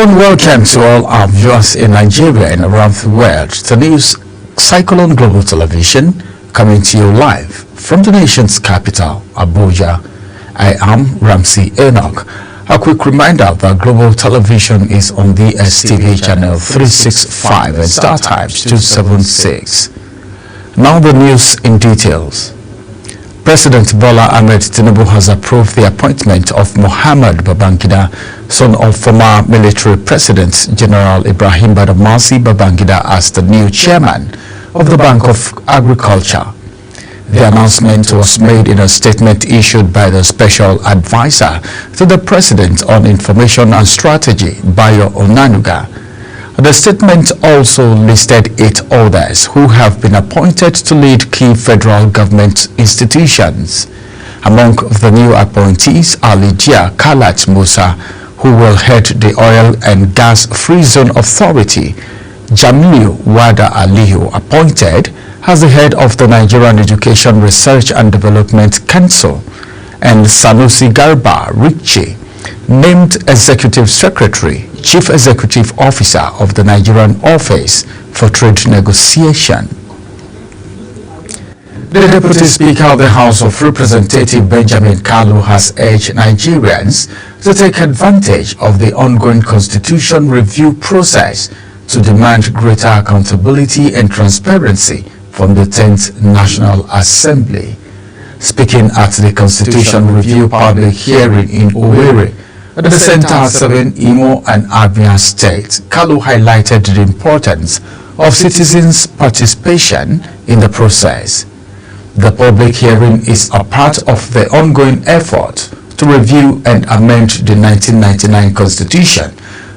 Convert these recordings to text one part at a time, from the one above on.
warm welcome to all our viewers in Nigeria and around the world to news Cyclone Global Television, coming to you live from the nation's capital, Abuja. I am Ramsey Enoch. A quick reminder that Global Television is on the STV channel 365 and Star Times 276. Now the news in details. President Bola Ahmed Tinubu has approved the appointment of Muhammad Babangida, son of former military president General Ibrahim Badamasi Babangida, as the new chairman of the Bank of Agriculture. The announcement was made in a statement issued by the special advisor to the president on information and strategy, Bayo Onanuga. The statement also listed 8 others who have been appointed to lead key federal government institutions. Among the new appointees are Lydia Kalat Musa, who will head the Oil and Gas Free Zone Authority, Jamilu Wada Aliyu, appointed as the head of the Nigerian Education Research and Development Council, and Sanusi Garba Richi, named Executive Secretary, Chief Executive Officer of the Nigerian Office for Trade Negotiation. The Deputy Speaker of the House of Representatives, Benjamin Kalu, has urged Nigerians to take advantage of the ongoing constitution review process to demand greater accountability and transparency from the 10th National Assembly. Speaking at the Constitution Review public hearing in Owerri, at the Center of 7 Imo and Abia States, Kalu highlighted the importance of citizens' participation in the process. The public hearing is a part of the ongoing effort to review and amend the 1999 Constitution,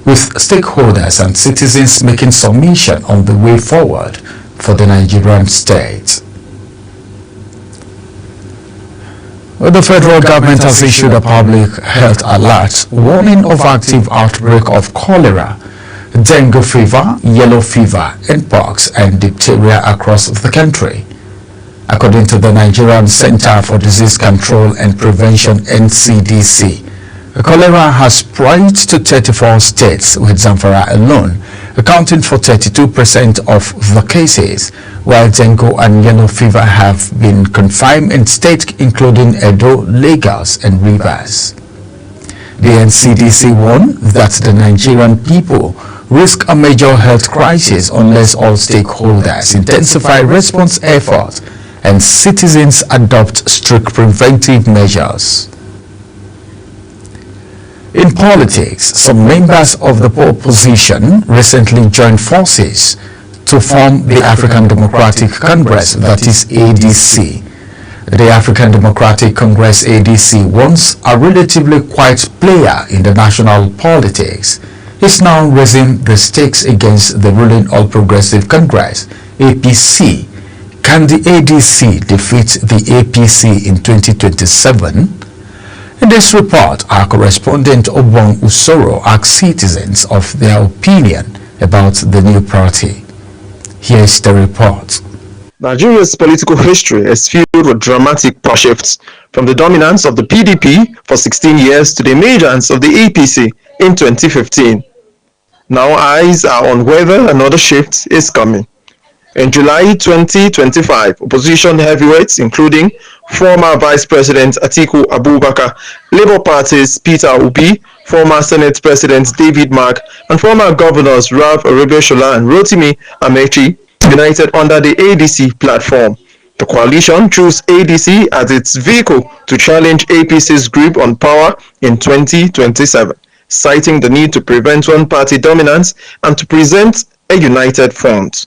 with stakeholders and citizens making submission on the way forward for the Nigerian state. The federal government has issued a public health alert warning of active outbreak of cholera, dengue fever, yellow fever, mpox, and diphtheria across the country. According to the Nigerian Center for Disease Control and Prevention (NCDC), cholera has spread to 34 states, with Zamfara alone accounting for 32% of the cases, while dengue and yellow fever have been confirmed in states including Edo, Lagos, and Rivers. The NCDC warned that the Nigerian people risk a major health crisis unless all stakeholders intensify response efforts and citizens adopt strict preventive measures. In politics, some members of the opposition recently joined forces to form the African Democratic Congress, that is ADC. The African Democratic Congress ADC, once a relatively quiet player in the national politics, is now raising the stakes against the ruling All Progressive Congress, APC. Can the ADC defeat the APC in 2027? In this report, our correspondent Obong Usoro asked citizens of their opinion about the new party. Here is the report. Nigeria's political history is filled with dramatic power shifts, from the dominance of the PDP for 16 years to the emergence of the APC in 2015. Now eyes are on whether another shift is coming. In July 2025, opposition heavyweights, including former Vice President Atiku Abubakar, Labour Party's Peter Obi, former Senate President David Mark, and former governors Ralph Arabiola and Rotimi Amechi, united under the ADC platform. The coalition chose ADC as its vehicle to challenge APC's grip on power in 2027, citing the need to prevent one-party dominance and to present a united front.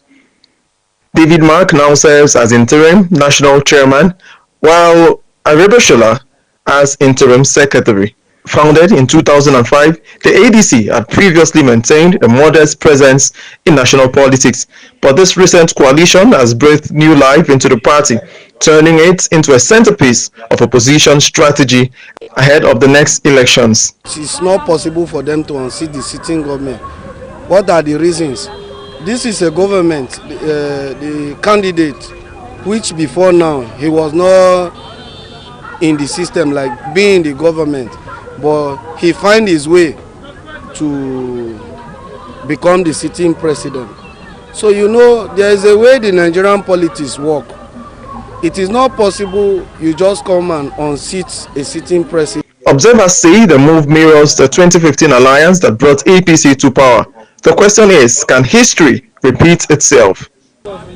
David Mark now serves as interim national chairman, while Arabiola as interim secretary. Founded in 2005, the ADC had previously maintained a modest presence in national politics, but this recent coalition has breathed new life into the party, turning it into a centerpiece of opposition strategy ahead of the next elections. It's not possible for them to unseat the sitting government. What are the reasons? This is a government, the candidate, which before now, he was not in the system like being the government, but he find his way to become the sitting president. So you know there is a way the Nigerian politics work. It is not possible you just come and unseat a sitting president. Observers say the move mirrors the 2015 alliance that brought APC to power. The question is, can history repeat itself?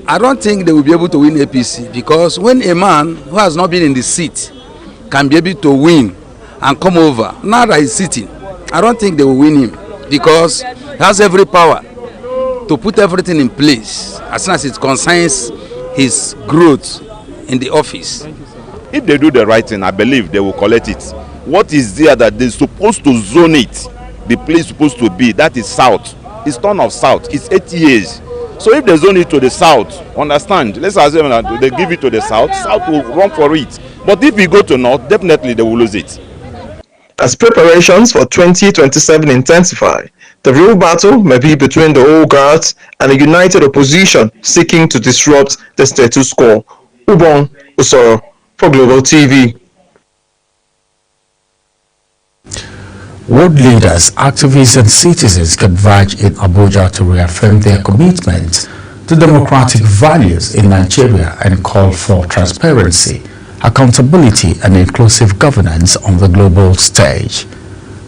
I don't think they will be able to win APC, because when a man who has not been in the seat can be able to win and come over, now that he's sitting, I don't think they will win him, because he has every power to put everything in place as soon as it concerns his growth in the office. If they do the right thing, I believe they will collect it. What is there that they're supposed to zone it, the place supposed to be, that is south. It's turn of south. It's 8 years. So if they zone it to the south, understand, let's assume that they give it to the south, south will run for it. But if we go to north, definitely they will lose it. As preparations for 2027 intensify, the real battle may be between the old guards and a united opposition seeking to disrupt the status quo. Ubong Usoro for Global TV. World leaders, activists and citizens converge in Abuja to reaffirm their commitment to democratic values in Nigeria and call for transparency, accountability and inclusive governance on the global stage.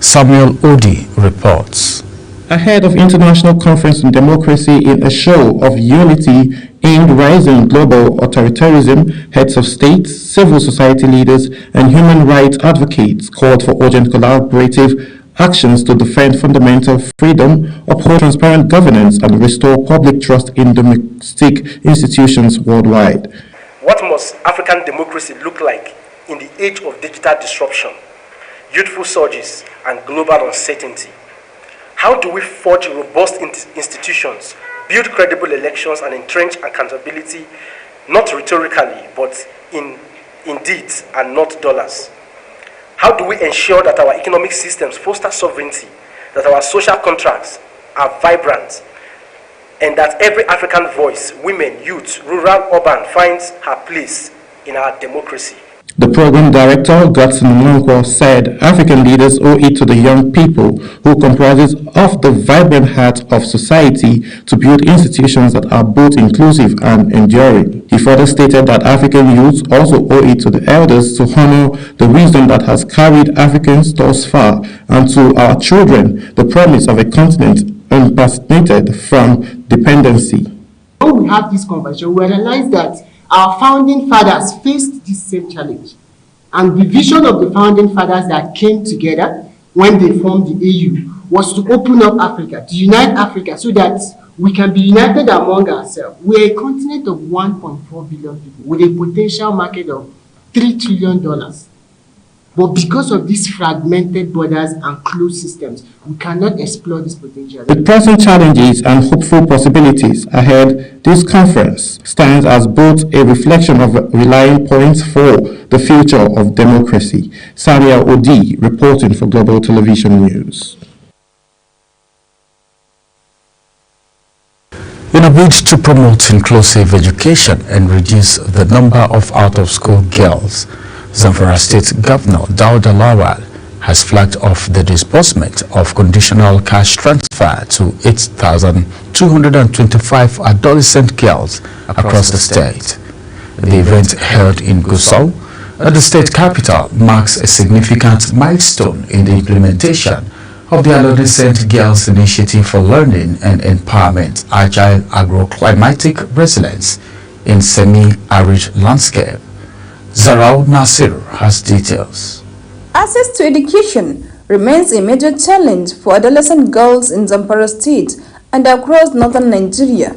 Samuel Odi reports. Ahead of International Conference on Democracy in a show of unity aimed rising global authoritarianism, heads of states, civil society leaders, and human rights advocates called for urgent collaborative actions to defend fundamental freedom, uphold transparent governance, and restore public trust in domestic institutions worldwide. What must African democracy look like in the age of digital disruption, youthful surges, and global uncertainty? How do we forge robust institutions, build credible elections, and entrench accountability, not rhetorically, but in deeds and not dollars? How do we ensure that our economic systems foster sovereignty, that our social contracts are vibrant, and that every African voice, women, youth, rural, urban, finds her place in our democracy? The program director, Godson Mwankwo, said African leaders owe it to the young people who comprises of the vibrant heart of society to build institutions that are both inclusive and enduring. He further stated that African youths also owe it to the elders to honor the wisdom that has carried Africans thus far, and to our children the promise of a continent unvaccinated from dependency. When we have this conversation, we realize that our founding fathers faced this same challenge. And the vision of the founding fathers that came together when they formed the AU was to open up Africa, to unite Africa so that we can be united among ourselves. We're a continent of 1.4 billion people with a potential market of $3 trillion. But because of these fragmented borders and closed systems, we cannot explore this potential. With present challenges and hopeful possibilities ahead, this conference stands as both a reflection of relying points for the future of democracy. Samuel Odi reporting for Global Television News. In a bid to promote inclusive education and reduce the number of out-of-school girls, Zamfara State Governor Dauda Lawal has flagged off the disbursement of conditional cash transfer to 8,225 adolescent girls across the state. The event held in Gusau, at the state capital, marks a significant milestone in the implementation of the Adolescent Girls Initiative for Learning and Empowerment, Agile Agroclimatic Resilience in Semi-Arid Landscape. Zarau Nasir has details. Access to education remains a major challenge for adolescent girls in Zamfara State and across northern Nigeria.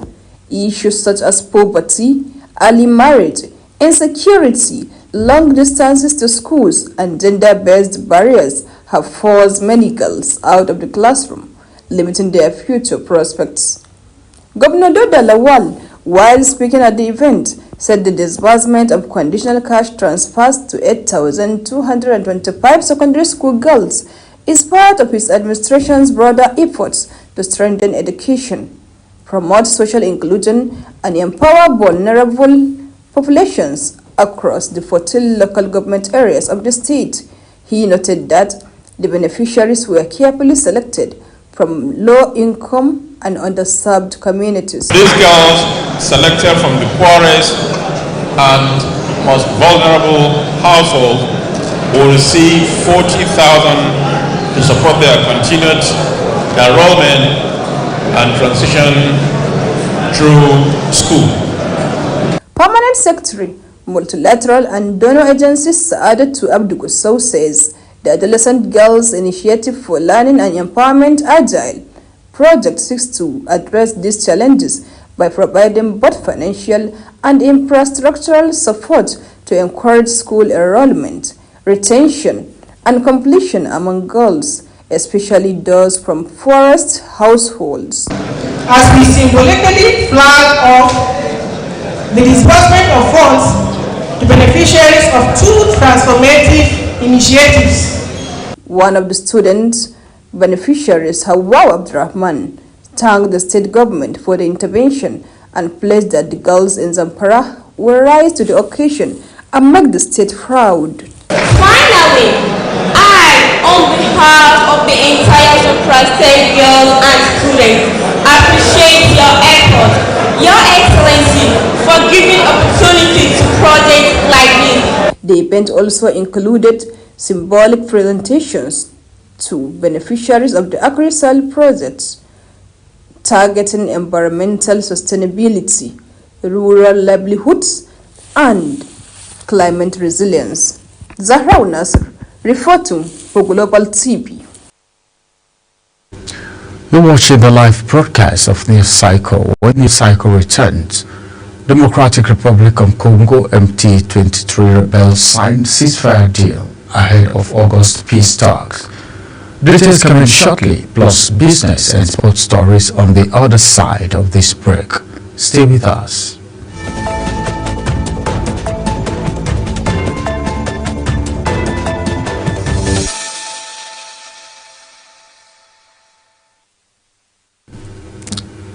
Issues such as poverty, early marriage, insecurity, long distances to schools, and gender-based barriers have forced many girls out of the classroom, limiting their future prospects. Governor Dauda Lawal, while speaking at the event, said the disbursement of conditional cash transfers to 8,225 secondary school girls is part of his administration's broader efforts to strengthen education, promote social inclusion, and empower vulnerable populations across the 14 local government areas of the state. He noted that the beneficiaries were carefully selected from low-income and underserved communities. These girls, selected from the poorest and most vulnerable households, will receive 40,000 to support their continued enrollment and transition through school. Permanent Secretary, Multilateral and Donor Agencies Saadatu Abdu Gusau says the Adolescent Girls Initiative for Learning and Empowerment Agile project seeks to address these challenges by providing both financial and infrastructural support to encourage school enrollment, retention, and completion among girls, especially those from poorest households. As we symbolically flag off the disbursement of funds to beneficiaries of two transformative initiatives. One of the students' beneficiaries, Hawa Abdurrahman, thanked the state government for the intervention and pledged that the girls in Zamfara will rise to the occasion and make the state proud. Finally, I, on behalf of the entire Zamfara State girls and students, appreciate your effort, Your Excellency, for giving opportunity to projects like this. The event also included symbolic presentations to beneficiaries of the AgriCell projects, targeting environmental sustainability, rural livelihoods, and climate resilience. Zahra Nasr, reporting for Global TV. You're watching the live broadcast of News Cycle. When News Cycle returns, Democratic Republic of Congo MT23 rebels signed ceasefire deal ahead of August peace talks. Details coming shortly, plus business and sports stories on the other side of this break. Stay with us.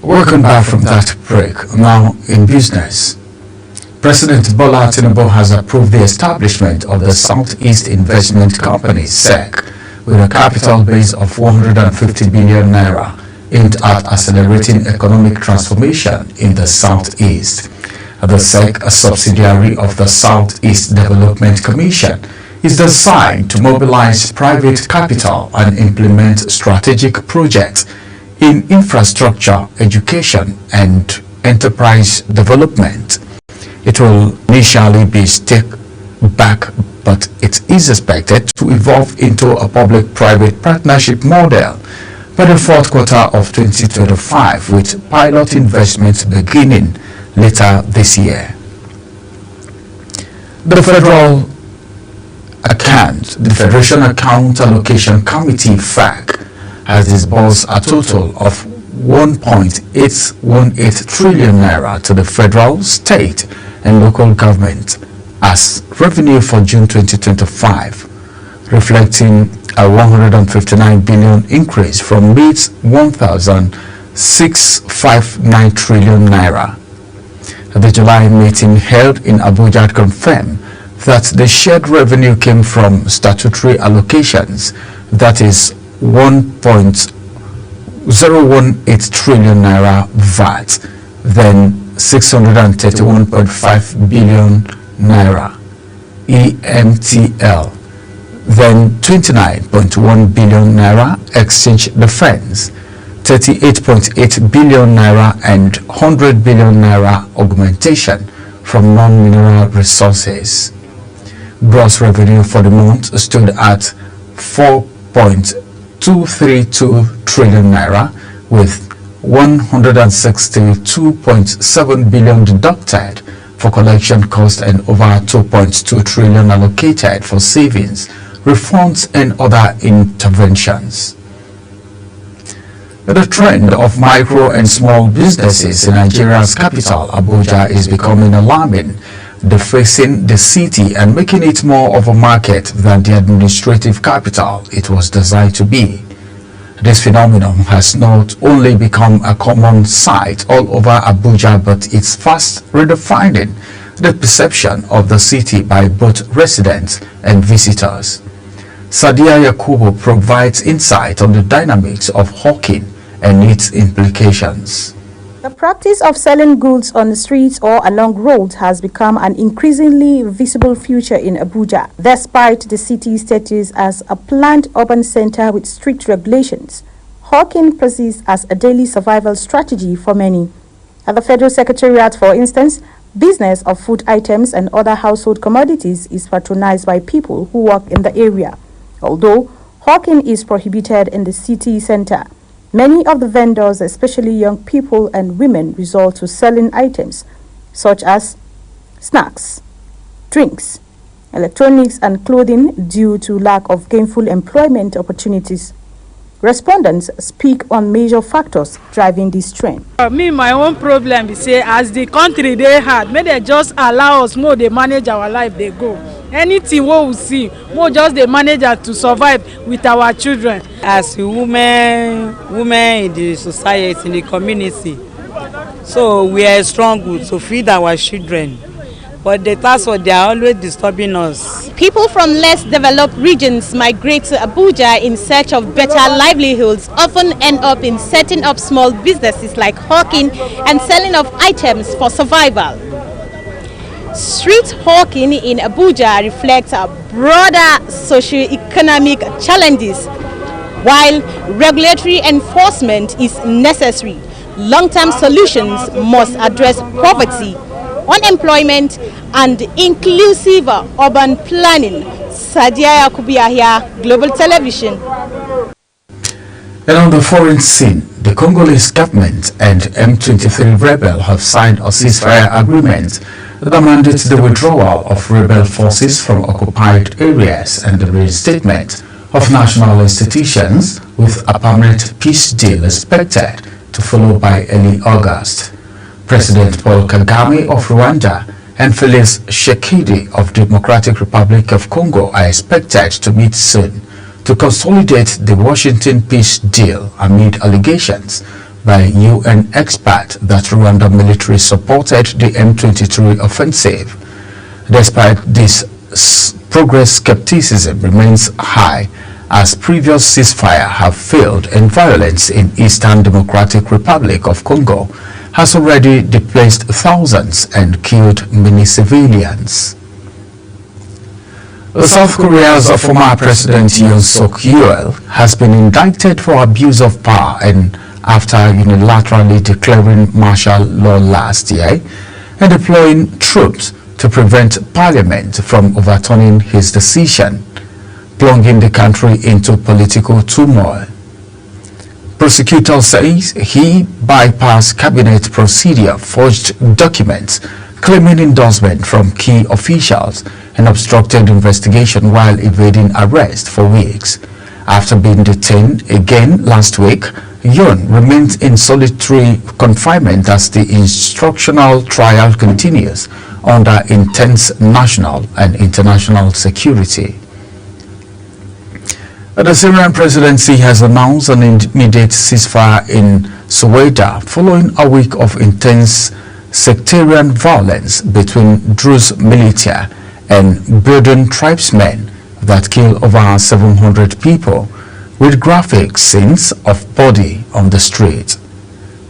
Welcome back from that break. Now in business. President Bola Tinubu has approved the establishment of the Southeast Investment Company (SEC) with a capital base of 150 billion naira aimed at accelerating economic transformation in the Southeast. The SEC, a subsidiary of the Southeast Development Commission, is designed to mobilize private capital and implement strategic projects in infrastructure, education, and enterprise development. It will initially be stake-back, but it is expected to evolve into a public-private partnership model by the fourth quarter of 2025, with pilot investments beginning later this year. The Federation Account Allocation Committee (FAC) has disbursed a total of 1.818 trillion naira to the federal, state, and local government as revenue for June 2025, reflecting a 159 billion increase from May's 1,659 trillion naira. The July meeting held in Abuja confirmed that the shared revenue came from statutory allocations, that is 1.018 trillion naira VAT, then 631.5 billion naira EMTL, then 29.1 billion naira exchange defense, 38.8 billion naira and 100 billion naira augmentation from non-mineral resources. Gross revenue for the month stood at 4.232 trillion naira, with 162.7 billion deducted for collection costs and over 2.2 trillion allocated for savings, reforms, and other interventions. The trend of micro and small businesses in Nigeria's capital, Abuja, is becoming alarming, defacing the city and making it more of a market than the administrative capital it was designed to be. This phenomenon has not only become a common sight all over Abuja, but it's fast redefining the perception of the city by both residents and visitors. Sadia Yakubu provides insight on the dynamics of hawking and its implications. The practice of selling goods on the streets or along roads has become an increasingly visible feature in Abuja, despite the city's status as a planned urban center with strict regulations. Hawking persists as a daily survival strategy for many. At the Federal Secretariat, for instance, business of food items and other household commodities is patronized by people who work in the area. Although hawking is prohibited in the city center, many of the vendors, especially young people and women, resort to selling items such as snacks, drinks, electronics and clothing due to lack of gainful employment opportunities. Respondents speak on major factors driving this trend. My own problem is say as the country they had, may they just allow us more they manage our life they go. Anything we see, more just they manage to survive with our children. As women in the society, in the community, so we are strong to feed our children. But the task they are always disturbing us. People from less developed regions migrate to Abuja in search of better livelihoods, often end up in setting up small businesses like hawking and selling of items for survival. Street hawking in Abuja reflects a broader socio-economic challenges. While regulatory enforcement is necessary, long-term solutions must address poverty, unemployment and inclusive urban planning. Sadia Yakubia here, Global Television. And on the foreign scene, the Congolese government and M23 rebel have signed a ceasefire agreement that mandates the withdrawal of rebel forces from occupied areas and the reinstatement of national institutions, with a permanent peace deal expected to follow by early August. President Paul Kagame of Rwanda and Felix Tshisekedi of Democratic Republic of Congo are expected to meet soon to consolidate the Washington peace deal amid allegations by UN experts that Rwanda military supported the M23 offensive. Despite this, progress skepticism remains high as previous ceasefire have failed and violence in Eastern Democratic Republic of Congo has already displaced thousands and killed many civilians. South Korea's former President Yoon Suk-yeol has been indicted for abuse of power and after unilaterally declaring martial law last year and deploying troops to prevent parliament from overturning his decision, plunging the country into political turmoil. Prosecutor says he bypassed cabinet procedure, forged documents claiming endorsement from key officials, and obstructed investigation while evading arrest for weeks. After being detained again last week, Yoon remains in solitary confinement as the instructional trial continues under intense national and international security. The Syrian presidency has announced an immediate ceasefire in Suwaida following a week of intense sectarian violence between Druze militia and Bedouin tribesmen that killed over 700 people, with graphic scenes of body on the street.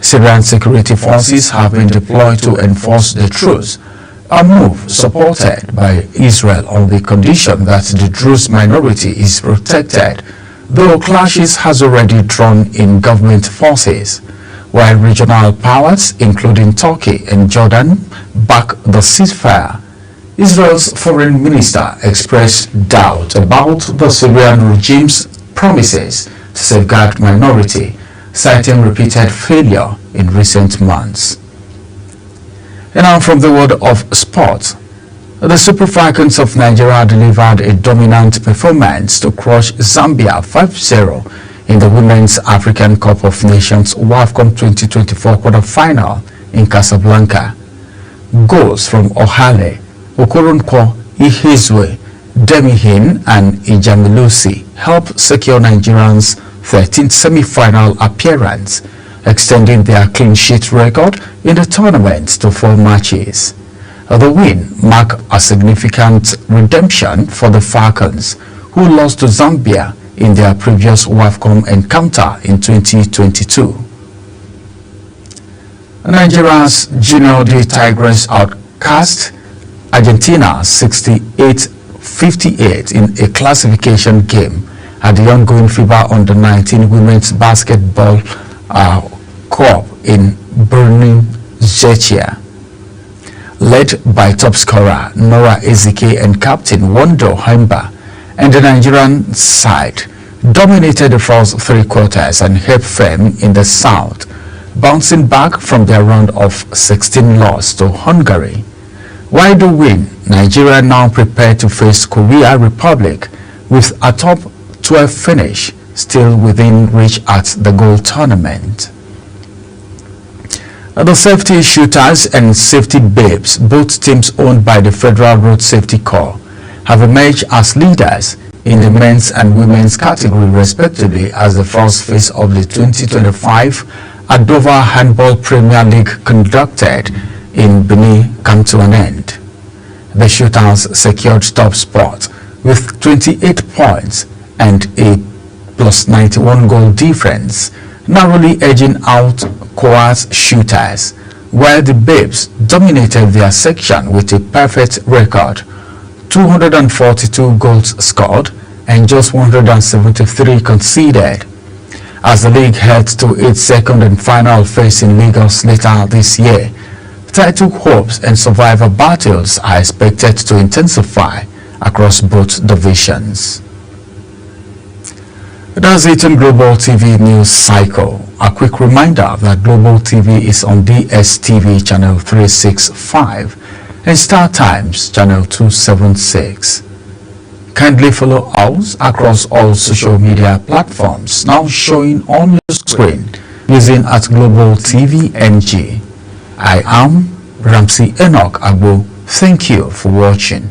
Syrian security forces have been deployed to enforce the truce, a move supported by Israel on the condition that the Druze minority is protected, though clashes has already drawn in government forces, while regional powers including Turkey and Jordan back the ceasefire. Israel's foreign minister expressed doubt about the Syrian regime's promises to safeguard minority, citing repeated failure in recent months. And now from the world of sport, the Super Falcons of Nigeria delivered a dominant performance to crush Zambia 5-0 in the Women's African Cup of Nations WAFCON 2024 quarter-final in Casablanca. Goals from Ohale, Okoronkwo, Ihezwe, Demihin and Ijamilusi helped secure Nigerians' 13th semi-final appearance, extending their clean sheet record in the tournament to 4 matches. The win marked a significant redemption for the Falcons, who lost to Zambia in their previous WAFCON encounter in 2022. Nigeria's Junior D Tigers outcast Argentina 68-58 in a classification game at the ongoing FIBA Under-19 Women's Basketball Cup in Brno, Czechia. Led by top scorer Nora Ezike and captain Wando Hemba, and the Nigerian side dominated the first three quarters and held firm in the south, bouncing back from their round of 16 loss to Hungary. While the win, Nigeria now prepared to face Korea Republic with a top 12 finish still within reach at the goal tournament. The safety shooters and safety babes, both teams owned by the Federal Road Safety Corps, have emerged as leaders in the men's and women's category respectively as the first phase of the 2025 Adova Handball Premier League conducted in Benin come to an end. The shooters secured top spot with 28 points and a +91 goal difference, narrowly edging out Coas shooters, while the babes dominated their section with a perfect record, 242 goals scored and just 173 conceded. As the league heads to its second and final phase in Lagos later this year, title hopes and survivor battles are expected to intensify across both divisions. That's it on Global TV News Cycle. A quick reminder that Global TV is on DSTV channel 365 and Star Times channel 276. Kindly follow us across all social media platforms now showing on your screen using @Global TV NG. I am Ramsey Enoch Agbo. Thank you for watching.